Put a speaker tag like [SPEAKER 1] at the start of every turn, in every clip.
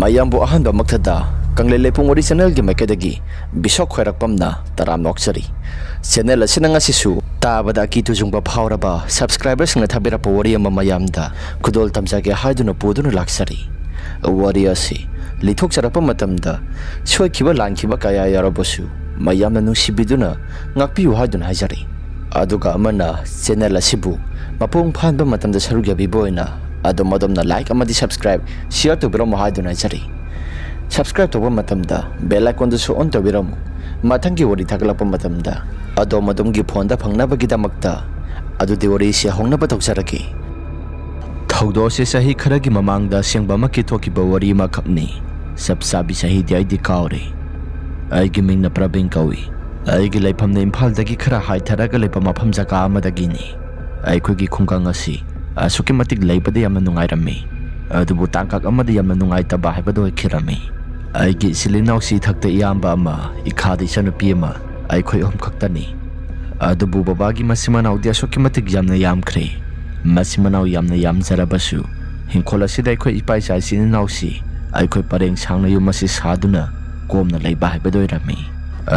[SPEAKER 1] mayambu ahanba makthada kanglele pungwari channel gi maikadagi bisok khoirakpamna taram noksari channel asina ngasisu tabada ki tujungba phawraba subscribers na thabira powari ama mayamda khudol tamjage haiduna poduna laksari wari asi lithok charapa matamda soikiba langkiba kaya yarabosu mayamna nungsibiduna ngakpiu haiduna hajari aduga amana channel asibu mapung phanba matamda sarugya biboina ado madamna like amadi subscribe share to biro mahaduna jari subscribe to matamda bell icon du on to biro mathangi wari thaglapa matamda ado madamgi phone da phangna bagi damakta adu de wari se hongna ba tokjaraki thaudo se sahi kharagi mamangda sengba ma ki thoki ba wari ma khapni sabsabi sahi dai di kaure ai gi mingna prabin kawi ai gi laifam ne imphal dagi khara hai tharaga leipa mafam jaka amadagi ni ai khogi khungkang asi asuki matik leibade yamna nungai rami adubu tangkak amadi yamna nungai taba haibado khirami aigi silinau si thakta iyamba ama ikhadi sanupi ama ai khoi hom khaktani adubu babagi masimanau dia asuki matik yamna yamkhre masimanau yamna yamjarabasu hinkhola sidai khoi ipai sai sininau si ai khoi pareng sangna yumasi saduna komna leiba haibado rami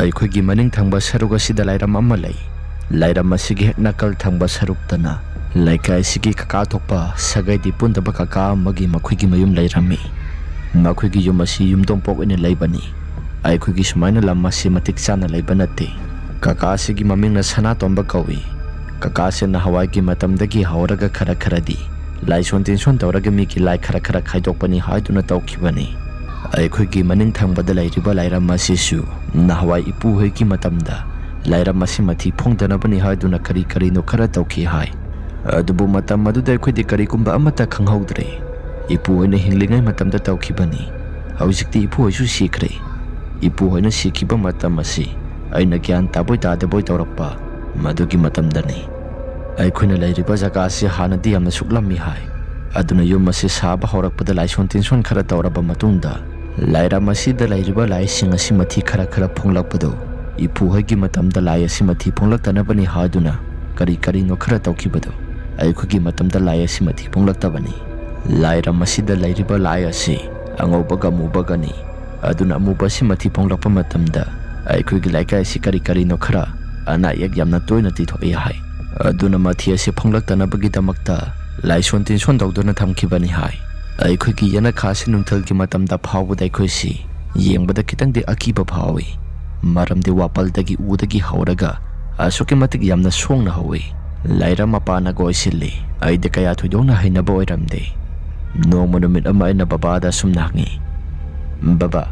[SPEAKER 1] ai khoi gi maning thangba saruga sida lairam amma lei lairam asigi nakal thangba saruktana laikai sigi kaka thokpa sagai di pundaba kaka magi makhoi mayum lairami makhoi gi yum asi yumdom pok ine laibani ai khoi gi sumaina lamma si matik chana laibanate kaka sigi maming na sana tomba kawi kaka se na hawai gi matamdagi hauraga khara kharadi laison tension tawraga mi ki lai khara khara khaidokpani haiduna tawkhibani ai khoi gi maning thangbada lairiba lairam asisu na hawai ipu hoi gi matamda lairam asi mathi phongdana bani haiduna kari kari no khara tawki hai adubu matam maduda khodi kari kumba amata khanghaudre ipu hoina hinglingai matamda tawkhibani haujikti ipu hoisu sikre ipu hoina sikiba matam asi aina gyan taboi tadaboi tawrakpa madugi matamdani ai khoina lairiba jaga asi hanadi amna suklammi hai aduna yum asi saba horakpada laison tension khara tawraba matungda laira masida lairiba lai singa simati khara khara phonglakpado ipu hoigi matamda lai asi mathi phonglaktanabani haduna kari kari no khara tawkhibado ai khogi matamda lai asi mathi phonglaktabani laira masida lairiba lai asi angobaga mubagani aduna amuba si mathi phonglakpa matamda ai khogi laikai si kari kari no khara ana yak yamna toina ti thoi hai aduna mathi asi phonglaktanabagi damakta laison tension dawdona thamkhibani hai ai khogi yana khasi numthal ki matamda phawbada ai khoisi yengbada kitang de akiba phawi maramde wapal dagi udagi hauraga asuki matik yamna songna hawi laira mapana goisilli aide kaya thudona hainaba oiramde nongma numit ama ina babada sumnangi baba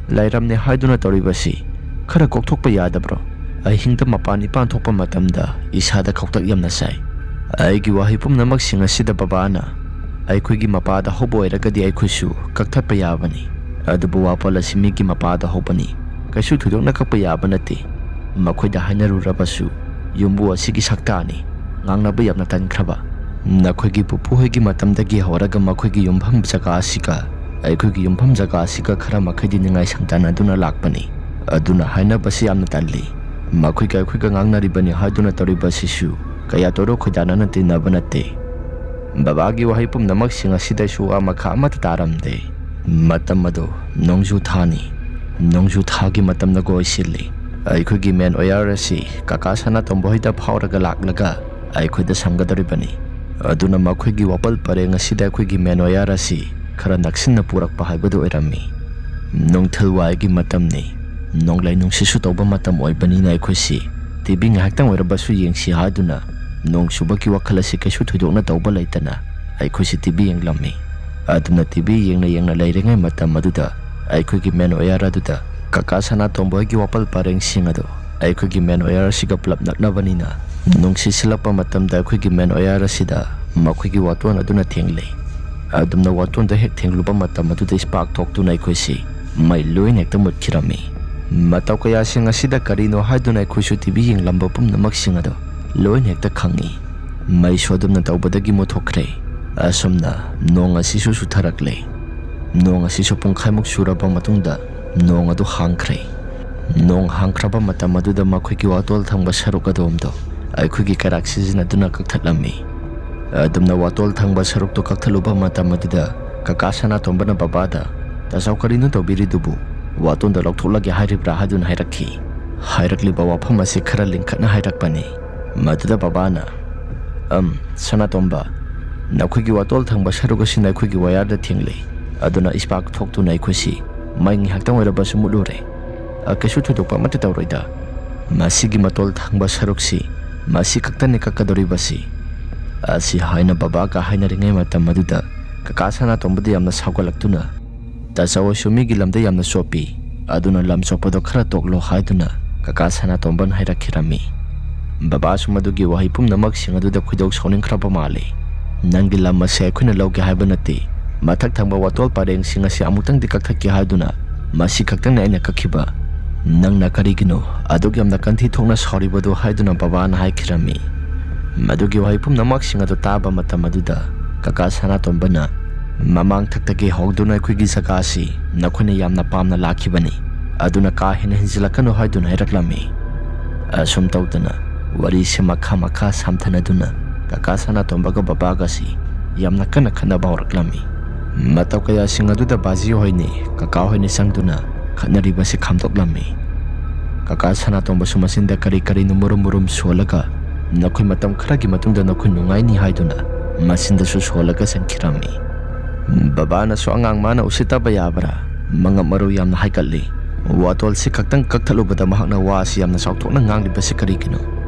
[SPEAKER 1] lairamne haiduna toribasi khara kokthokpa yadabro ai hingda mapani pan thokpa matamda isada khoktak yamna sai ai gi wahi pumnamak singa sida babana ai khoigi mapada hoboiragadi ai khoisu kakthatpa yabani adubu wapala simi gi mapada hobani kaisu thudona kakpa yabanati makhoida hainaru rabasu yumbu asigi saktani ngangnaba yamna tankraba nakhoigi pupu hoigi matamdagi horaga makhoigi yumpham jaga asika aikhoigi yumpham jaga asika khara makhaidi ningai sangtana duna lakpani aduna haina basi yamna talli makhoiga khoiga ngangnari bani haduna toriba sisu kaya toro khojana na tinabanate babagi wahipum namak singa sidai su amakha amata taramde matamado nongju thani nongju thagi matamna goisilli aikhoigi men oyarasi kaka sana tombohida phawraga laklaga aikhoida samgadaribani aduna makhoigi wapal pareng asida aikhoigi men oyarasi khara naksinna purakpa haibadu oirami nongthalwaigi matamni nonglai nungsisu toba matam oibani na aikhoisi tibi ngahaktang oirabasu yengsi haduna nongsubaki wakhalasi kaisu thudokna toba laitana aikhoisi tibi yenglammi aduna tibi yengna lairengai matam aduda aikhoigi men oyaraduda kaka sana tomboy gi wapal pareng singado aikhoigi men oyar siga plap naknabanina nungsi silapa matamda aikhoigi men oyar sida makhoigi waton aduna thengle adumna waton da hek thengluba matam adu de spark thok tu nai khoisi mai loin ekta mutkirami mataw kaya singa sida karino haiduna khoisu tv yeng lamba pum namak singado loin ekta khangi mai sodumna tawbadagi mothokre asomna nong asisu sutharakle nong asisu pungkhaimuk suraba matungda nong adu hangkhre nong hangkhraba matam aduda makhoigi watol thangba saruk adomdo aikhoigi karak sizina duna kakthatlami adumna watol thangba saruk to kakthaluba matam aduda kakasana tombana babada ꯇꯥꯆꯧ ꯀꯔꯤꯅꯣ ꯇꯧꯕꯤꯔꯤꯗꯨꯕꯨ ꯋꯥꯇꯣꯟꯗ ꯂꯧꯊꯣꯛꯂꯒꯦ ꯍꯥꯏꯔꯤꯕ꯭ꯔꯥ ꯍꯥꯏꯗꯨꯅ ꯍꯥꯏꯔꯛꯈꯤ꯫ ꯍꯥꯏꯔꯛꯂꯤꯕ ꯋꯥꯐꯝ ꯑꯁꯤ ꯈꯔ ꯂꯤꯡꯈꯠꯅ ꯍꯥꯏꯔꯛꯄꯅꯤ꯫ ꯃꯗꯨꯗ ꯕꯕꯥꯅ ꯁꯅꯥꯇꯣꯝꯕ, ꯅꯈꯣꯏꯒꯤ ꯋꯥꯇꯣꯜ ꯊꯪꯕ ꯁꯔꯨꯛ ꯑꯁꯤꯅ ꯑꯩꯈꯣꯏꯒꯤ ꯋꯥꯌꯔꯗ ꯊꯦꯡꯂꯤ, ꯑꯗꯨꯅ ꯏꯁꯄꯥꯔꯛ ꯊꯣꯛꯇꯨꯅ ꯑꯩꯈꯣꯏꯁꯤ ꯃꯩ ꯉꯥꯏꯍꯥꯛꯇꯪ ꯑꯣꯏꯔꯕꯁꯨ ꯃꯨꯠꯂꯨꯔꯦ꯫ ꯀꯩꯁꯨ ꯊꯣꯏꯗꯣꯛꯄ ꯑꯃꯠꯇ ꯇꯧꯔꯣꯏꯗ, ꯃꯁꯤꯒꯤ ꯃꯇꯣꯜ ꯊꯪꯕ ꯁꯔꯨꯛꯁꯤ ꯃꯁꯤ ꯈꯛꯇꯅꯤ ꯀꯛꯀꯗꯧꯔꯤꯕꯁꯤ꯫ ꯑꯁꯤ ꯍꯥꯏꯅ ꯕꯕꯥꯒ ꯍꯥꯏꯅꯔꯤꯉꯩ ꯃꯇꯝ ꯑꯗꯨꯗ ꯀꯀꯥ ꯁꯅꯥꯇꯣꯝꯕꯗ ꯌꯥꯝꯅ ꯁꯥꯎꯒꯠꯂꯛꯇꯨꯅ ꯇꯥꯆꯧ ꯑꯩꯁꯨ ꯃꯤꯒꯤ ꯂꯝꯗ ꯌꯥꯝꯅ ꯆꯣꯞꯄꯤ, ꯑꯗꯨꯅ ꯂꯝ ꯆꯣꯞꯄꯗꯣ ꯈꯔ ꯇꯣꯛꯂꯣ ꯍꯥꯏꯗꯨꯅ ꯀꯀꯥ ꯁꯅꯥꯇꯣꯝꯕꯅ ꯍꯥꯏꯔꯛꯈꯤꯔꯝꯃꯤ꯫ ꯕꯕꯥꯁꯨ ꯃꯗꯨꯒꯤ ꯋꯥꯍꯩ ꯄꯨꯝꯅꯃꯛꯁꯤꯡ ꯑꯗꯨꯗ ꯈꯣꯏꯗꯧ ꯁꯥꯎꯅꯤꯡꯈ꯭ꯔꯕ ꯃꯥꯜꯂꯤ꯫ ꯅꯪꯒꯤ ꯂꯝ ꯑꯁꯤ ꯑꯩꯈꯣꯏꯅ ꯂꯧꯒꯦ ꯍꯥꯏꯕ ꯅꯠꯇꯦ, ꯃꯊꯛ ꯊꯪꯕ ꯋꯥꯇꯣꯜ ꯄꯔꯦꯡꯁꯤꯡ ꯑꯁꯤ ꯑꯃꯨꯛꯇꯪꯗꯤ ꯀꯛꯊꯠꯀꯦ ꯍꯥꯏꯗꯨꯅ ꯃꯁꯤ ꯈꯛꯇꯪꯅ ꯑꯩꯅ ꯀꯛꯈꯤꯕ꯫ ꯅꯪꯅ ꯀꯔꯤꯒꯤꯅꯣ ꯑꯗꯨꯛ ꯌꯥꯝꯅ ꯀꯟꯊꯤ ꯊꯣꯛꯅ ꯁꯥꯎꯔꯤꯕꯗꯣ ꯍꯥꯏꯗꯨꯅ ꯕꯕꯥꯅ ꯍꯥꯏꯈꯤꯔꯝꯃꯤ꯫ ꯃꯗꯨꯒꯤ ꯋꯥꯍꯩ ꯄꯨꯝꯅꯃꯛꯁꯤꯡ ꯑꯗꯨ ꯇꯥꯕ ꯃꯇꯝ ꯑꯗꯨꯗ ꯀꯀꯥ ꯁꯅꯥꯇꯣꯝꯕꯅ ꯃꯃꯥꯡ ꯊꯛꯇꯒꯤ ꯍꯧꯗꯨꯅ ꯑꯩꯈꯣꯏꯒꯤ ꯖꯒꯥ ꯑꯁꯤ ꯅꯈꯣꯏꯅ ꯌꯥꯝꯅ ꯄꯥꯝꯅ ꯂꯥꯛꯈꯤꯕꯅꯤ, ꯑꯗꯨꯅ ꯀꯥ ꯍꯦꯟꯅ ꯍꯦꯟꯖꯤꯜꯂꯛꯀꯅꯨ ꯍꯥꯏꯗꯨꯅ ꯍꯥꯏꯔꯛꯂꯝꯃꯤ꯫ ꯑꯁꯨꯝ ꯇꯧꯗꯅ ꯋꯥꯔꯤꯁꯤ ꯃꯈꯥ ꯁꯝꯊꯅꯗꯨꯅ ꯀꯀꯥ ꯁꯅꯥꯇꯣꯝꯕꯒ ꯕꯕꯥꯒꯁꯤ ꯌꯥꯝꯅ ꯀꯟꯅ ꯈꯠꯅꯕ ꯍꯧꯔꯛꯂꯝꯃꯤ꯫ ꯃꯇꯧ ꯀꯌꯥꯁꯤꯡ ꯑꯗꯨꯗ ꯕꯥꯖꯤ ꯍꯣꯏꯅꯤ ꯀꯀꯥ ꯍꯣꯏꯅꯤ ꯆꯪꯗꯨꯅ ꯈꯠꯅꯔꯤꯕꯁꯤ ꯈꯥꯝꯗꯣꯛꯂꯝꯃꯤ꯫ ꯀꯀꯥ ꯁꯅꯥꯇꯣꯝꯕꯁꯨ ꯃꯆꯤꯟꯗ ꯀꯔꯤ ꯀꯔꯤꯅꯣ ꯃꯨꯔꯨꯝ ꯃꯨꯔꯨꯝ ꯁꯣꯜꯂꯒ ꯅꯈꯣꯏ ꯃꯇꯝ ꯈꯔꯒꯤ ꯃꯇꯨꯡꯗ ꯅꯈꯣꯏ ꯅꯨꯡꯉꯥꯏꯅꯤ ꯍꯥꯏꯗꯨꯅ ꯃꯆꯤꯟꯗꯁꯨ ꯁꯣꯜꯂꯒ ꯆꯪꯈꯤꯔꯝꯃꯤ꯫ ꯕꯕꯥꯅꯁꯨ ꯑꯉꯥꯡ ꯃꯥꯅ ꯎꯁꯤꯠꯇꯕ ꯌꯥꯕ꯭ꯔꯥ ꯃꯉꯞ ꯃꯔꯨ ꯌꯥꯝꯅ ꯍꯥꯏꯒꯠꯂꯤ꯫ ꯋꯥꯇꯣꯜꯁꯤ ꯈꯛꯇꯪ ꯀꯛꯊꯠꯂꯨꯕꯗ ꯃꯍꯥꯛꯅ ꯋꯥ ꯑꯁꯤ ꯌꯥꯝꯅ ꯆꯥꯎꯊꯣꯛꯅ ꯉꯥꯡꯂꯤꯕꯁꯤ ꯀꯔꯤꯒꯤꯅꯣ?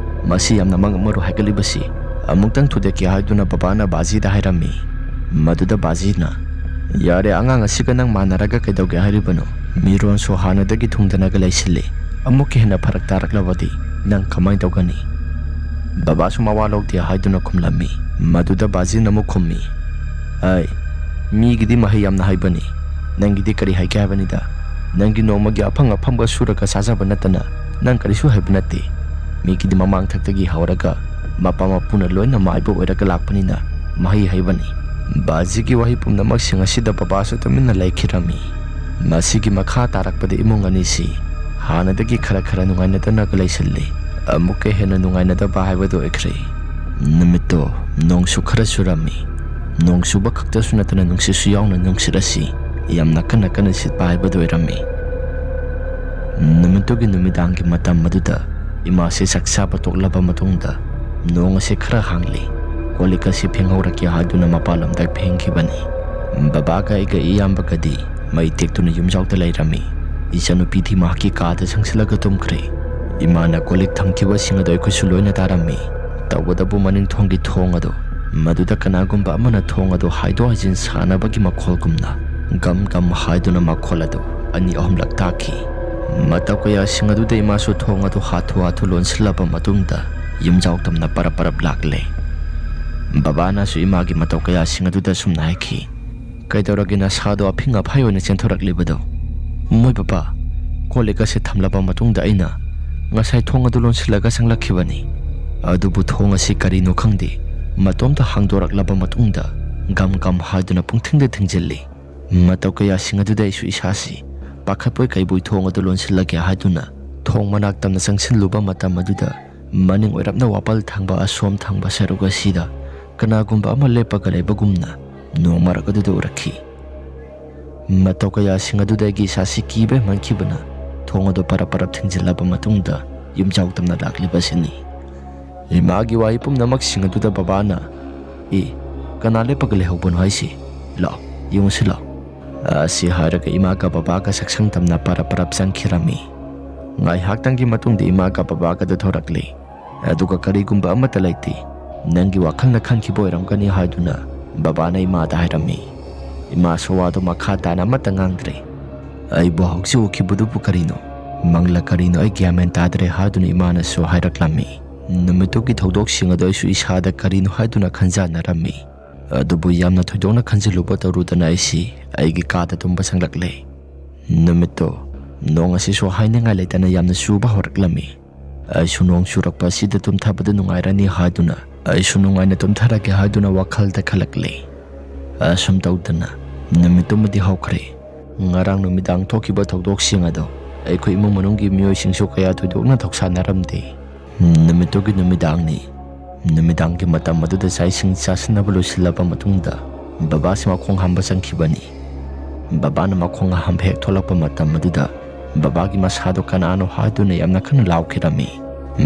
[SPEAKER 1] ꯃꯁꯤ ꯌꯥꯝꯅ ꯃꯉꯞ ꯃꯔꯨ ꯍꯥꯏꯒꯠꯂꯤꯕꯁꯤ ꯑꯃꯨꯛꯇꯪ ꯊꯨꯗꯦꯛꯀꯦ ꯍꯥꯏꯗꯨꯅ ꯕꯕꯥꯅ ꯕꯥꯖꯤꯗ ꯍꯥꯏꯔꯝꯃꯤ꯫ ꯃꯗꯨꯗ ꯕꯥꯖꯤꯅ ꯌꯥꯔꯦ, ꯑꯉꯥꯡ ꯑꯁꯤꯒ ꯅꯪ ꯃꯥꯟꯅꯔꯒ ꯀꯩꯗꯧꯒꯦ ꯍꯥꯏꯔꯤꯕꯅꯣ? ꯃꯤꯔꯣꯟꯁꯨ ꯍꯥꯟꯅꯗꯒꯤ ꯊꯨꯡꯗꯅꯒ ꯂꯩꯁꯤꯜꯂꯤ, ꯑꯃꯨꯛꯀ ꯍꯦꯟꯅ ꯐꯔꯛ ꯇꯥꯔꯛꯂꯕꯗꯤ ꯅꯪ ꯀꯃꯥꯏꯅ ꯇꯧꯒꯅꯤ? ꯕꯕꯥꯁꯨ ꯃꯋꯥ ꯂꯧꯗꯦ ꯍꯥꯏꯗꯨꯅ ꯈꯨꯝꯂꯝꯃꯤ꯫ ꯃꯗꯨꯗ ꯕꯥꯖꯤꯅ ꯑꯃꯨꯛ ꯈꯨꯝꯃꯤ, ꯃꯤꯒꯤꯗꯤ ꯃꯍꯩ ꯌꯥꯝꯅ ꯍꯩꯕꯅꯤ, ꯅꯪꯒꯤꯗꯤ ꯀꯔꯤ ꯍꯩꯒꯦ ꯍꯥꯏꯕꯅꯤꯗ? ꯅꯪꯒꯤ ꯅꯣꯡꯃꯒꯤ ꯑꯐꯪ ꯑꯐꯪꯕ ꯁꯨꯔꯒ ꯆꯥꯖꯕ ꯅꯠꯇꯅ ꯅꯪ ꯀꯔꯤꯁꯨ ꯍꯩꯕ ꯅꯠꯇꯦ꯫ ꯃꯤꯒꯤꯗꯤ ꯃꯃꯥꯡ ꯊꯛꯇꯒꯤ ꯍꯧꯔꯒ ꯃꯄꯥ ꯃꯄꯨꯅ ꯂꯣꯏꯅ ꯃꯥꯏꯕ ꯑꯣꯏꯔꯒ ꯂꯥꯛꯄꯅꯤꯅ ꯃꯍꯩ ꯍꯩꯕꯅꯤ꯫ ꯕꯥꯖꯤꯒꯤ ꯋꯥꯍꯩ ꯄꯨꯝꯅꯃꯛꯁꯤꯡ ꯑꯁꯤꯗ ꯕꯕꯥꯁꯨ ꯇꯨꯃꯤꯟꯅ ꯂꯩꯈꯤꯔꯝꯃꯤ꯫ ꯃꯁꯤꯒꯤ ꯃꯈꯥ ꯇꯥꯔꯛꯄꯗ ꯏꯃꯨꯡ ꯑꯅꯤꯁꯤ ꯍꯥꯟꯅꯗꯒꯤ ꯈꯔ ꯅꯨꯡꯉꯥꯏꯅꯗꯅꯒ ꯂꯩꯁꯤꯜꯂꯤ, ꯑꯃꯨꯛꯀ ꯍꯦꯟꯅ ꯅꯨꯡꯉꯥꯏꯅꯗꯕ ꯍꯥꯏꯕꯗꯨ ꯑꯣꯏꯈ꯭ꯔꯦ꯫ ꯅꯨꯃꯤꯠꯇꯣ ꯅꯣꯡꯁꯨ ꯈꯔ ꯆꯨꯔꯝꯃꯤ꯫ ꯅꯣꯡ ꯆꯨꯕ ꯈꯛꯇꯁꯨ ꯅꯠꯇꯅ ꯅꯨꯡꯁꯤꯠꯁꯨ ꯌꯥꯎꯅ ꯅꯨꯡꯁꯤꯠ ꯑꯁꯤ ꯌꯥꯝꯅ ꯀꯟꯅ ꯁꯤꯠꯄ ꯍꯥꯏꯕꯗꯨ ꯑꯣꯏꯔꯝꯃꯤ꯫ ꯅꯨꯃꯤꯠꯇꯨꯒꯤ ꯅꯨꯃꯤꯗꯥꯡꯒꯤ ꯃꯇꯝ ꯑꯗꯨꯗ ꯏꯃꯥꯁꯤ ꯆꯥꯛ ꯆꯥꯕ ꯇꯣꯛꯂꯕ ꯃꯇꯨꯡꯗ ꯅꯣꯡ ꯑꯁꯤ ꯈꯔ ꯍꯥꯡꯂꯤ꯫ ꯀꯣꯜꯂꯤꯛ ꯑꯁꯤ ꯐꯦꯡꯍꯧꯔꯒꯦ ꯍꯥꯏꯗꯨꯅ ꯃꯄꯥꯟꯂꯣꯝꯗ ꯐꯦꯡꯈꯤꯕꯅꯤ꯫ ꯕꯕꯥꯒ ꯑꯩꯒ ꯏꯌꯥꯝꯕꯒꯗꯤ ꯃꯩ ꯇꯦꯛꯇꯨꯅ ꯌꯨꯝꯖꯥꯎꯗ ꯂꯩꯔꯝꯃꯤ꯫ ꯏꯆꯟꯅꯨꯄꯤꯗꯤ ꯃꯍꯥꯛꯀꯤ ꯀꯥꯗ ꯆꯪꯁꯤꯜꯂꯒ ꯇꯨꯝꯈ꯭ꯔꯦ꯫ ꯏꯃꯥꯅ ꯀꯣꯜꯂꯤꯛ ꯊꯝꯈꯤꯕꯁꯤꯡ ꯑꯗꯨ ꯑꯩꯈꯣꯏꯁꯨ ꯂꯣꯏꯅ ꯇꯥꯔꯝꯃꯤ꯫ ꯇꯧꯕꯇꯕꯨ ꯃꯅꯤꯡ ꯊꯣꯡꯒꯤ ꯊꯣꯡ ꯑꯗꯨ ꯃꯗꯨꯗ ꯀꯅꯥꯒꯨꯝꯕ ꯑꯃꯅ ꯊꯣꯡ ꯑꯗꯨ ꯍꯥꯏꯗꯣꯛ ꯍꯥꯏꯖꯤꯟ ꯁꯥꯟꯅꯕꯒꯤ ꯃꯈꯣꯜꯒꯨꯝꯅ ꯒꯝ ꯒꯝ ꯍꯥꯏꯗꯨꯅ ꯃꯈꯣꯜ ꯑꯗꯨ ꯑꯅꯤ ꯑꯍꯨꯝꯂꯛ ꯇꯥꯈꯤ꯫ ꯃꯇꯧ ꯀꯌꯥꯁꯤꯡ ꯑꯗꯨꯗ ꯏꯃꯥꯁꯨ ꯊꯣꯡ ꯑꯗꯨ ꯍꯥꯊꯨ ꯂꯣꯟꯁꯤꯜꯂꯕ ꯃꯇꯨꯡꯗ ꯌꯨꯝꯖꯥꯎ ꯇꯝꯅ ꯄꯔꯞ ꯂꯥꯛꯂꯦ꯫ ꯕꯕꯥꯅꯁꯨ ꯏꯃꯥꯒꯤ ꯃꯇꯧ ꯀꯌꯥꯁꯤꯡ ꯑꯗꯨꯗ ꯁꯨꯝꯅ ꯍꯥꯏꯈꯤ, ꯀꯩꯗꯧꯔꯒꯦ ꯅꯁꯥꯗꯣ ꯑꯐꯤꯡ ꯑꯐꯥꯏ ꯑꯣꯏꯅ ꯆꯦꯟꯊꯣꯔꯛꯂꯤꯕꯗꯣ? ꯃꯣꯏ ꯕꯕꯥ, ꯀꯣꯜꯂꯤꯛ ꯑꯁꯤ ꯊꯝꯂꯕ ꯃꯇꯨꯡꯗ ꯑꯩꯅ ꯉꯁꯥꯏ ꯊꯣꯡ ꯑꯗꯨ ꯂꯣꯟꯁꯤꯜꯂꯒ ꯆꯪꯂꯛꯈꯤꯕꯅꯤ꯫ ꯑꯗꯨꯕꯨ ꯊꯣꯡ ꯑꯁꯤ ꯀꯔꯤꯅꯣ ꯈꯪꯗꯦ, ꯃꯇꯣꯝꯇ ꯍꯥꯡꯗꯣꯔꯛꯂꯕ ꯃꯇꯨꯡꯗ ꯒꯝ ꯍꯥꯏꯗꯨꯅ ꯄꯨꯡꯊꯤꯡꯗ ꯊꯤꯡꯖꯤꯜꯂꯤ꯫ ꯃꯇꯧ ꯀꯌꯥꯁꯤꯡ ꯑꯗꯨꯗ ꯑꯩꯁꯨ ꯏꯁꯥꯁꯤ ꯄꯥꯈꯠꯄꯣꯏ ꯀꯩꯕꯣꯏ ꯊꯣꯡ ꯑꯗꯨ ꯂꯣꯟꯁꯤꯜꯂꯒꯦ ꯍꯥꯏꯗꯨꯅ ꯊꯣꯡ ꯃꯅꯥꯛ ꯇꯝꯅ ꯆꯪꯁꯤꯜꯂꯨꯕ ꯃꯇꯝ ꯑꯗꯨꯗ ꯃꯅꯤꯡ ꯑꯣꯏꯔꯞꯅ ꯋꯥꯄꯜ ꯊꯪꯕ ꯑꯁꯣꯝ ꯊꯪꯕ ꯁꯔꯨꯛ ꯑꯁꯤꯗ ꯀꯅꯥꯒꯨꯝꯕ ꯑꯃ ꯂꯦꯞꯄꯒ ꯂꯩꯕꯒꯨꯝꯅ ꯅꯣꯡ ꯃꯔꯛ ꯑꯗꯨꯗ ꯎꯔꯛꯈꯤ꯫ ꯃꯇꯧ ꯀꯌꯥꯁꯤꯡ ꯑꯗꯨꯗ ꯑꯩꯒꯤ ꯏꯁꯥꯁꯤ ꯀꯤꯕ ꯍꯦꯟꯃꯟꯈꯤꯕꯅ ꯊꯣꯡ ꯑꯗꯨ ꯄꯔꯞ ꯊꯤꯡꯖꯤꯜꯂꯕ ꯃꯇꯨꯡꯗ ꯌꯨꯝꯖꯥꯎ ꯇꯝꯅ ꯂꯥꯛꯂꯤꯕꯁꯤꯅꯤ꯫ ꯏꯃꯥꯒꯤ ꯋꯥꯍꯩ ꯄꯨꯝꯅꯃꯛꯁꯤꯡ ꯑꯗꯨꯗ ꯕꯕꯥꯅ ꯀꯅꯥ ꯂꯦꯞꯄꯒ ꯂꯩꯍꯧꯕꯅꯣ ꯍꯥꯏꯁꯤ? ꯂꯥꯛꯑꯣ ꯌꯦꯡꯉꯨꯁꯤ ꯂꯥꯛꯑꯣ꯫ ꯑꯁꯤ ꯍꯥꯏꯔꯒ ꯏꯃꯥꯒ ꯕꯕꯥꯒ ꯁꯛꯁꯪ ꯇꯝꯅ ꯄꯔꯞ ꯆꯪꯈꯤꯔꯝꯃꯤ꯫ ꯉꯥꯏꯍꯥꯛꯇꯪꯒꯤ ꯃꯇꯨꯡꯗ ꯏꯃꯥꯒ ꯕꯕꯥꯒꯗ ꯊꯣꯔꯛꯂꯤ, ꯑꯗꯨꯒ ꯀꯔꯤꯒꯨꯝꯕ ꯑꯃꯠꯇ ꯂꯩꯇꯦ, ꯅꯪꯒꯤ ꯋꯥꯈꯜꯅ ꯈꯟꯈꯤꯕ ꯑꯣꯏꯔꯝꯒꯅꯤ ꯍꯥꯏꯗꯨꯅ ꯕꯕꯥꯅ ꯏꯃꯥꯗ ꯍꯥꯏꯔꯝꯃꯤ꯫ ꯏꯃꯥꯁꯨ ꯋꯥꯗꯣ ꯃꯈꯥ ꯇꯥꯅ ꯑꯃꯠꯇ ꯉꯥꯡꯗ꯭ꯔꯦ꯫ ꯑꯩꯕꯨ ꯍꯧꯖꯤꯛ ꯎꯈꯤꯕꯗꯨꯕꯨ ꯀꯔꯤꯅꯣ? ꯃꯪꯂ ꯀꯔꯤꯅꯣ ꯑꯩ ꯒ꯭ꯌꯥꯟ ꯃꯦꯟ ꯇꯥꯗ꯭ꯔꯦ ꯍꯥꯏꯗꯨꯅ ꯏꯃꯥꯅꯁꯨ ꯍꯥꯏꯔꯛꯂꯝꯃꯤ꯫ ꯅꯨꯃꯤꯠꯇꯨꯒꯤ ꯊꯧꯗꯣꯛꯁꯤꯡ ꯑꯗꯨ ꯑꯩꯁꯨ ꯏꯁꯥꯗ ꯀꯔꯤꯅꯣ ꯍꯥꯏꯗꯨꯅ ꯈꯟꯖꯥꯟꯅꯔꯝꯃꯤ꯫ ꯑꯗꯨꯕꯨ ꯌꯥꯝꯅ ꯊꯣꯏꯗꯣꯛꯅ ꯈꯟꯖꯤꯜꯂꯨꯕ ꯇꯧꯔꯨꯗꯅ ꯑꯩꯁꯤ ꯑꯩꯒꯤ ꯀꯥꯗ ꯇꯨꯝꯕ ꯆꯪꯂꯛꯂꯦ꯫ ꯅꯨꯃꯤꯠꯇꯣ ꯅꯣꯡ ꯑꯁꯤꯁꯨ ꯍꯥꯏꯅꯤꯡꯉꯥꯏ ꯂꯩꯇꯅ ꯌꯥꯝꯅ ꯆꯨꯕ ꯍꯧꯔꯛꯂꯝꯃꯤ꯫ ꯑꯩꯁꯨ ꯅꯣꯡ ꯆꯨꯔꯛꯄ ꯑꯁꯤꯗ ꯇꯨꯝꯊꯕꯗ ꯅꯨꯡꯉꯥꯏꯔꯅꯤ ꯍꯥꯏꯗꯨꯅ ꯑꯩꯁꯨ ꯅꯨꯡꯉꯥꯏꯅ ꯇꯨꯝꯊꯔꯒꯦ ꯍꯥꯏꯗꯨꯅ ꯋꯥꯈꯜꯗ ꯈꯜꯂꯛꯂꯦ꯫ ꯑꯁꯨꯝ ꯇꯧꯗꯅ ꯅꯨꯃꯤꯠꯇꯨꯃꯗꯤ ꯍꯧꯈ꯭ꯔꯦ꯫ ꯉꯔꯥꯡ ꯅꯨꯃꯤꯗꯥꯡ ꯊꯣꯛꯈꯤꯕ ꯊꯧꯗꯣꯛꯁꯤꯡ ꯑꯗꯣ ꯑꯩꯈꯣꯏ ꯏꯃꯨꯡ ꯃꯅꯨꯡꯒꯤ ꯃꯤꯑꯣꯏꯁꯤꯡꯁꯨ ꯀꯌꯥ ꯊꯣꯏꯗꯣꯛꯅ ꯊꯧꯁꯥꯟꯅꯔꯝꯗꯦ꯫ ꯅꯨꯃꯤꯠꯇꯨꯒꯤ ꯅꯨꯃꯤꯗꯥꯡꯅꯤ꯫ ꯅꯨꯃꯤꯗꯥꯡꯒꯤ ꯃꯇꯝ ꯑꯗꯨꯗ ꯆꯥꯛ ꯏꯁꯤꯡ ꯆꯥꯁꯤꯟꯅꯕ ꯂꯣꯏꯁꯤꯜꯂꯕ ꯃꯇꯨꯡꯗ ꯕꯕꯥꯁꯤ ꯃꯈꯣꯡ ꯍꯥꯝꯕ ꯆꯪꯈꯤꯕꯅꯤ꯫ Babana makhong aham hek tholakpa matam aduda babagi masado kanano haiduna yamna khana laukirami.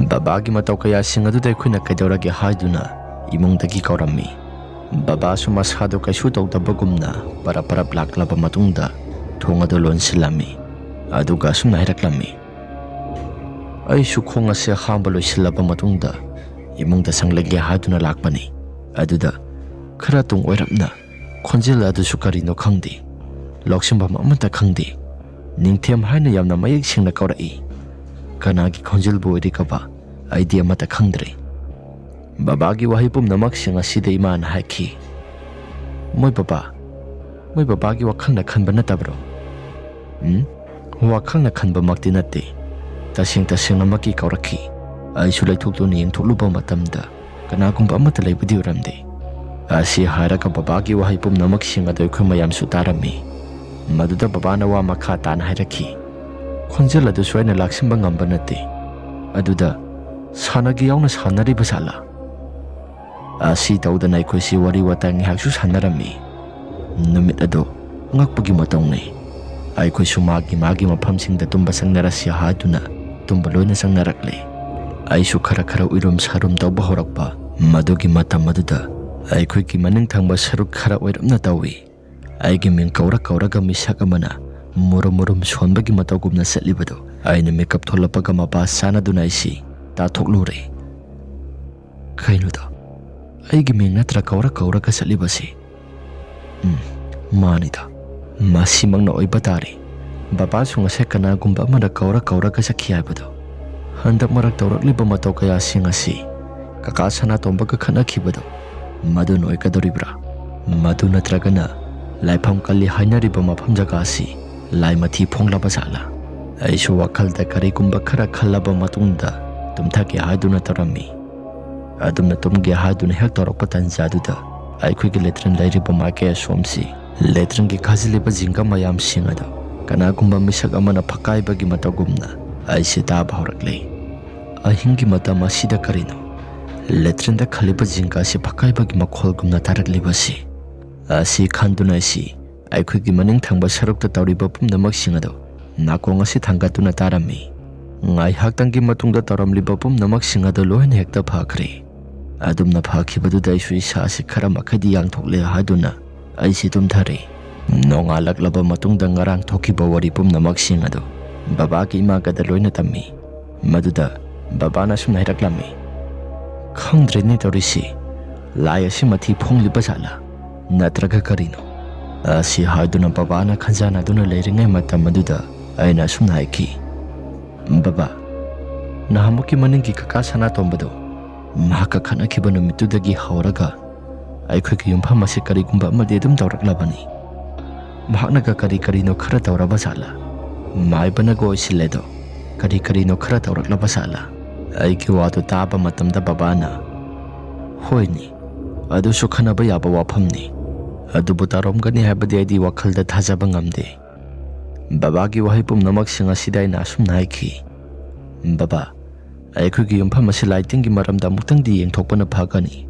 [SPEAKER 1] Babagi matau kaya sing aduda akhuna kaidorage haiduna imungdagi kaurami. Babasu masado kaisu tawdabagumna para laklaba matungda thong adu lonsilami aduga sumna hiraklami. Aisu khong ase hamba loisilaba matungda imungda sanglage haiduna lakpani. Aduda khara tung oirapna khonjel adusu karino khangdi loksimbam amata khangdi ningthem haina yamna mayek singna kaurai kanagi khonjel bu oirikaba idea mata khangdre. Babagi wahi pumnamak singa sida iman haiki moi babagi wakhangna khanba natabro wakhangna khanba makti natte tasing amaki kaurakhi aisu laithuktu ni yengthukluba matamda kanagumba amata leibudi uramde. Asi haraga babagi wahi pumnamak singa doi khumayam sutarami. Maduda babana wa makha tan hairaki khonjel adu soina laksimba ngamba natte aduda sanagi yauna sanari basala. Asi tawdana aikoisi wari watang haksu sanarami. Numit ado ngakpagi matongni aikoisu magi mafamsingda tumba sangnarasya haduna tumba loina sangnarakle. Aisu khara uirum sarum tawba horakpa madugi matam aduda aikoiki maning thangba saruk khara oiramna tawi. Aigi ming kauraga misak amana murum sonbagi matawgumna satlibado aina makeup tholapaga mapa sanaduna aisi tathoklu re. Kainuda aigi ming natra kauraga satlibasi manida masimangna oiba tare. Baba sunga se kanagumba amada kauraga sakhi haibado handak marak tawrakliba mataw kaya sing asi kaka sana tombaga khanakhibado madu noikadoribra madu natragana laifam kali hainariba mafam jaga asi laimathi phonglaba sala. Aisu wakhalda karigumba khara khallaba matungda tumthake haiduna tarami. Adumna tumge haiduna hek torakpa tanjaduda aikoigi letran lairiba make somsi letran gi khaziliba jinga mayam singada kanagumba misak amana phakaibagi matagumna aisi taba horakle. Ahingi matam asida karino letran da khaliba jinga si phakaibagi makholgumna taraklibasi. Asi khanduna si aikoigi maning thangba sarukta tawriba pumnamak singado nakong asi thangatuna tarami. Ngai haktangi matungda taramliba pumnamak singado loina hekta phakre. Adumna phakhibaduda aisu isa asi khara makhadi yangthokle haduna aisi tumthare. Nongalaklaba matungda ngarang thokiba wari pumnamak singado babagi imagada loina tammi. Maduda babana sumna hiraklami khangdreni tawrisi lai asi mathi phongliba sala natraga karino. Asi haiduna babana khanjana duna leiringai matam aduda aina sumna haiki baba nahamuki maningi kaka sana tombado mahaka khanakhiba numitudagi hauraga aikoigi yumpham asi karigumba amadi dum tawraklabani. Mahaknaga karino khara tawraba sala maibana go isiledo karino khara tawraklaba sala. Aigi wadu taba matamda babana hoini adusu khanaba yaba wafamni adubu taromgani haibadi aidi wakhalda thajaba ngamde. Babagi wahi pumnamak singa sidai nasum naiki baba aikoigi yumpham asi lighting gi maramda muktangdi yengthokpana phagani.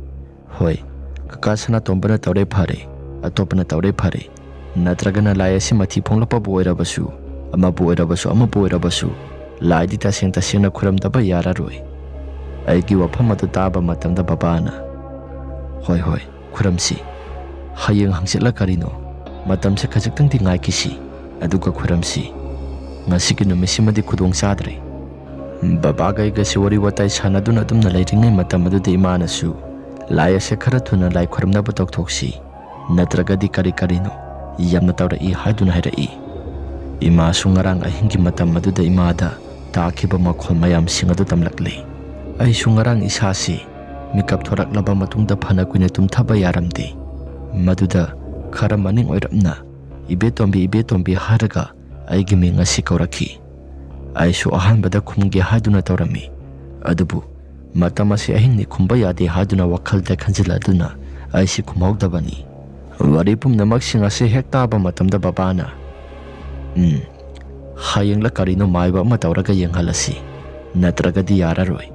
[SPEAKER 1] Hoi kaka sana tombana tawre phare atopana tawre phare natragana lai asi mathi phonglapa boirabasu amabu lai di tasing khuramdaba yararoi. Aigi wafam adu taba matamda babana hoi khuramsi hayeng hangsitla karino matamse khajaktangdi ngaikisi aduga khuramsi ngasigi numisimadi khudong sadre. Babagai gasi wari watai sanaduna adumna leiringai matam aduda imanasu lai ase khara thuna lai khuramnaba tokthoksi natragadi karino yamna tawra I haiduna hairai. Ima sungarang ahingi matam aduda imada takiba makhol mayam singadu tamlakle. Ai sungarang isasi mikap thoraklaba matungda phana kuina tumthaba yaramde. Maduda khara maning oirapna ibe tombi haraga aigi mi ngasi kaurakhi. Aisu ahanbada khumge haduna tawrami adubu matamasi ahingni khumba yade haduna wakhalda khanjila aduna aisi khumhaudabani. Wari pumnamak singase hektaba matamda babana hayengla karino maiba ama tawraga yenghalasi natragadi yararoi.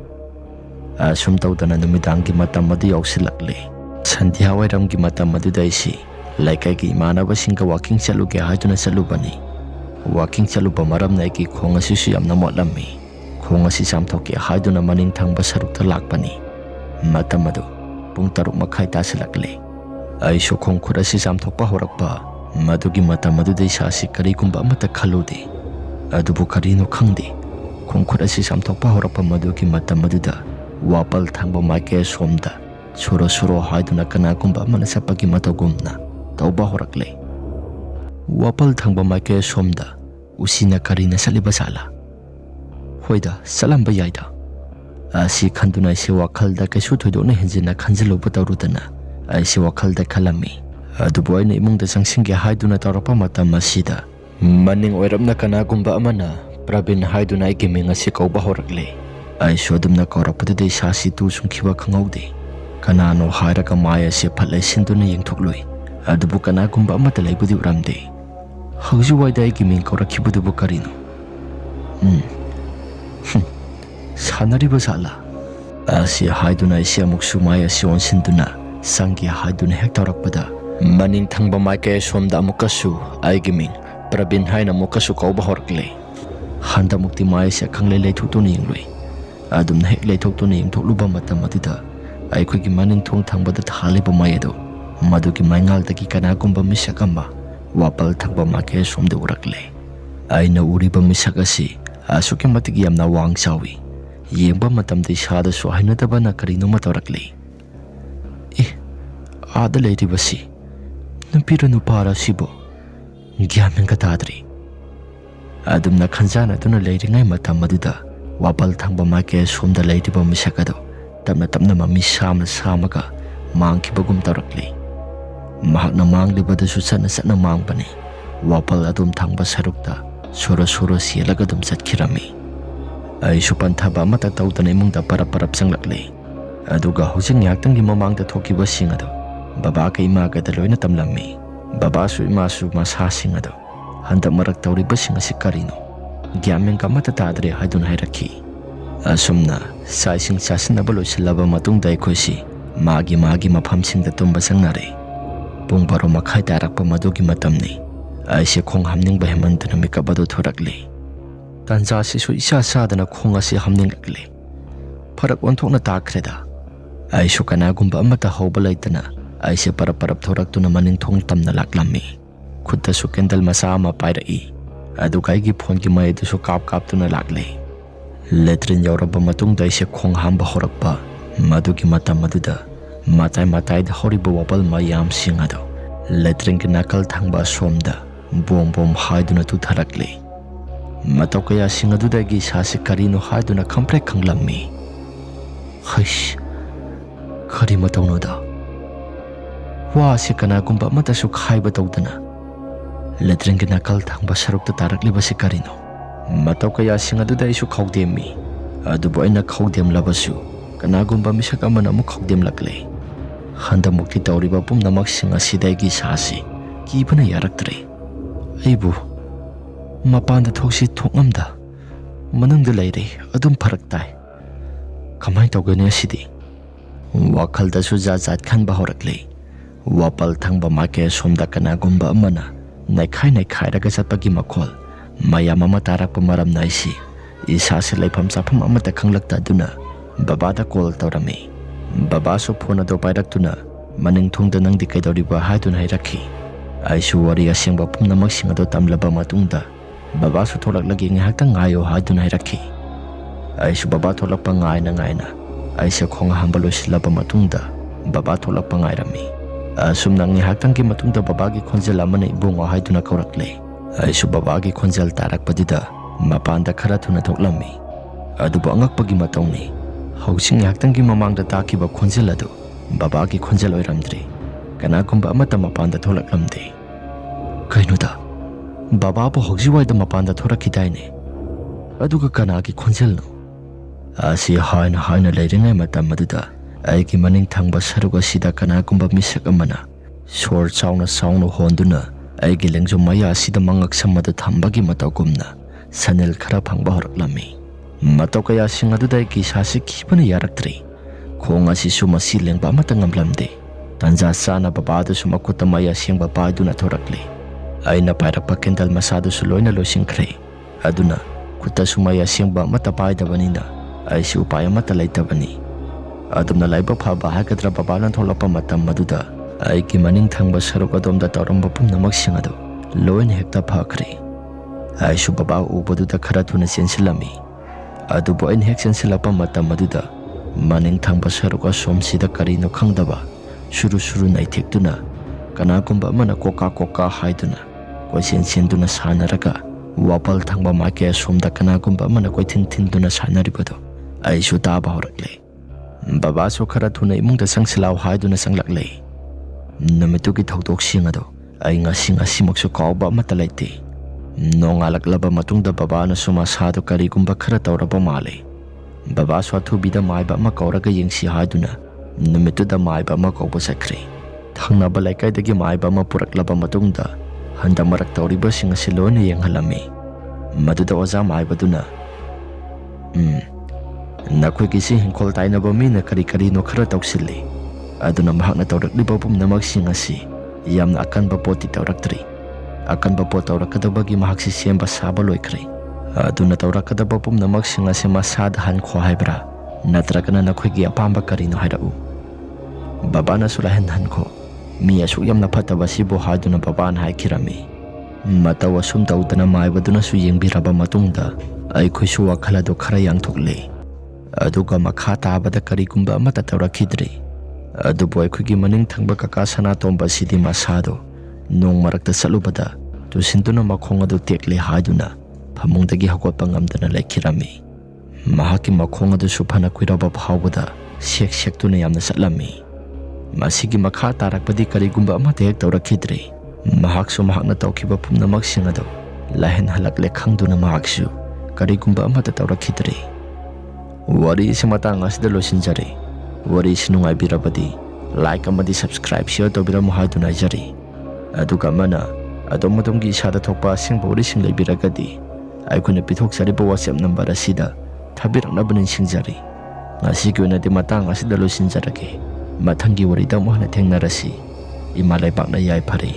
[SPEAKER 1] Asum tawdana numidangi matam adu yausilakle. Sandhya wairamgi matam aduda aisi Laikai imanabasingka walking chaluge haiduna chalubani. Walking chaluba maramna aigi khong asisu yamna motlammi. Khong asi samthoki haiduna maning thangba sarukta lakpani. Matam adu pung 6:30 tasilakle. Aisu khong khut asi samthokpa horakpa. Madugi matam adudai sasi karigumba amata khalude. Adubu karino khangde. Khong khut asi samthokpa horakpa madugi matam aduda wapal thangba maike somda suro haiduna kanagumba amana sapagi matagumna tauba horakle. Wapal thangba maike somda usina karina saliba sala. Hoida salamba yaida. Asi khanduna isi wakhalda kaisu thoidona henjina khanjiluba tawrudana aisi wakhalda khalami. Adubu aina imungda sangsingi haiduna tawrapa matam asida maning oiramna kanagumba amana Pravin haiduna aigi ming asi kauba horakle. Aisu adumna kaurakpadudai sasi tu sungkiba khangaude. Kanano hairaga maya si phatlai sinduna yengthoklui. Adubu kanagumba amata laibudi uramde. Haujiwaida aigi ming kaurakhibudubu karino. Sanariba sala. Asi haiduna isi amuksu maya si onsinduna sangi haiduna hek tawrakpada maning thangba maike somda amukasu aigi ming Pravin haina mukasu kauba horakle. Handa mukti maya si khanglai leithutuna yenglui. Adumna hek leithutuna yengthokluba matam aduda aikhoi maning thong thangbada thaliba mayado madugi maingaltagi kanagumba misak ama wapal thangba make somde urakle. Aina uriba misak asi asuki matigi yamna wang chawi. Yengba matamde sada su hainadabana karino matarakle. Ada leiribasi numpira nupara sibo gyamenga tadri. Adumna khanjana tuna leiringai matam aduda wapal thangba make somda leiriba misakado tapna mami samaga mangkibagum tawrakle. Mahakna manglibadasu satna mangbani. Wapal adum thangba sarukta suro sialaga dum satkirami. Aisu panthaba amata tawdana imungda parap sanglakle. Aduga hojik ngaktangi mamangda thokiba sing adu baba ka ima ka loina tamlammi. Baba su ima su masa sing adu handak marak tawriba sing asi karino gyameng kamata tadre haidun hairakhi. Asumna saising sasinaba loisilaba matungda aikhoisi magi mafamsingda tumba sangnare. Pung 12:30 tarakpa madugi matamni aise khong hamningba hemantuna mikabado thorakle. Tanja sisu isa sadana khong asi hamninglakle. Pharak onthokna takreda. Aisu kanagumba amata hauba laitana aise parap thoraktuna maning thong tamna laklammi. Khutta su kendal masa ama pairai. Adugaigi phone ki mai du su kap tuna lakle. Letrin yauraba matungda aise khong hamba horakpa madugi matam aduda matai da horiba wapal mayam singado letrin ki nakal thangba somda bom haiduna tu tharakle. Matau kaya singaduda gi sasi karino haiduna khamprek khanglammi. Haish khari mataunoda wa si kanagumba mata su khaiba tawdana letrin ki nakal thangba sarukta tarakle basi karino. Matau kaya singaduda isu khawdemmi adubu aina khawdem labasu kanagumba misak amana mu khawdem lakle. Handa mukti tawriba pumnamak sing asidaigi sasi kibana yaraktre. Aibu mapanda thoksi thokngamda manungda leire adum pharak tai kamai tawgani asidi wakhalda su jat khanba horakle. Wapal thangba make somda kanagumba amana naikhai raga chatpagi makhol mayam ama tarakpa maram naisi isasi laifam chafam amata khanglakta duna babada call tawrami. Baba su phone ado pairaktuna maning thungda nangdi kaidoriba haidun hairakhi. Aisu wari asengba pumnamak sing ado tamlaba matungda baba su tholaklagi ngahaktang ngayo haidun hairakhi. Aisu baba tholakpa ngaina aise khong hamba loisilaba matungda baba tholakpa ngairami. Asumna ngahaktang ki matungda baba gi khonjel amana ibungo haiduna kaurakle. Aisu baba gi khonjel tarakpadida mapanda khara thuna thoklammi. Adubu angakpagi matawni hausin ngaktangi mamangda takiba khonjel adu baba ki khonjel oiramdri kanagumba amata mapanda tholaklamde. Kainoda baba bo hogjiwaida mapanda thorakhidaine aduga kanagi khonjel no asi haina leiringai matam aduda aigi maning thangba saruga sida kanagumba misak amana sor chauna honduna aigi lengjo maya sida mangak samada thambagi matagumna sanel khara phangba horaklammi. Matau kaya sing aduda ki sasi kibana yaraktre khong asi su masi lengba amata ngamlamde Tanja sana babadusu makuta may asiyang babae na thorakli. Ay napairakpa kendal masado suloy na losingkre. Aduna, kuta sumaya siyang ba matapay dabanina ay si upaya matalay dabani. Adum na laiba pa bahay kadra babalan thola pa matam maduda ay kimaning thangba sarok adom da tauram bapum na magsiyang ado. Loy na hekta pakre. Ay su babaw ubaduda karatu na sensilami. Adu bo ay heksen sila pa matam maduda. Maning thangba sarok asom sida karino kangdaba. Suru-suru na itikduna, kanagumba man koka-koka haiduna, ko'y sin-sinduna sana raga, wapal thangba makaya sumda kanagumba man ko'y tin-tinduna sana ribado, ay sutaba horaklay. Babaso karatuna imong dasang silaw haiduna sang laklay. Namitugi tawtok siya nga do, ay ngasi-ngasi magsukawba matalayti. No ngalaklaba matungda baba na sumasado karigumba karataw raba malay. Babaso at hubida maiba makauraga yung si haiduna, Numito da maiba makaupo sa kri. Thangna balay kay dagi maiba mapuraklaba matungda. Handa maraktaw riba siya nga silo na yung halami. Maduda waza maiba duna. Nakoy kisi hingkol tayo na bami na kari-kari no karataw sili. Ado na mahak na tawrak riba pum na magsiya nga si. Iyam na akan ba po ti tawrak tri. Akan ba po tawrak kadabagi mahak si siyang basabaloy kri. Ado na tawrak kadaba pum na magsiya nga si masadahan ko haibra. Natraga na nakoy giapamba kari no hairau. Baba na sulahenhan ko. Miya suyam na pataba si bohado na baba na kirami. Matawa sumtaw na maiba doon na suyeng biraba matungda ay ko'y suwa kalado karayang tukli. Ado ka makataba da karigumba matatawra kidri. Ado po ay ko'y gimaning tangba kakasana tomba si di masado. Nung marakta sa lubada, tusinto na makongado tekli hado na. Pamungdagi hakwa pangamda na lay kirami. Mahaki makongado supana ko'y rabab hawada. Siyek-siyek to na yam na sa lami. Masigi makatarak pa di karigumba matayag tawra kidri. Mahakso mahak na tao kiba pum na magsinga daw. Lahen halak lekhang do na mahakso. Karigumba matatawra kidri. Wari si matangas dalo sinjari. Wari sinungay birabadi. Like amadi subscribe siya to bira muhado na jari. Ado ka mana. Ado mo tong gisada tokpa sing bawari sing lay biragadi. Ay ko na pitok sa riba WhatsApp number asida. Tabirang na banin sinjari. Ngasigi na di matangas dalo sinjaragi. Matanggi wari daw mo na teng narasi. Imalay bak na yay pari.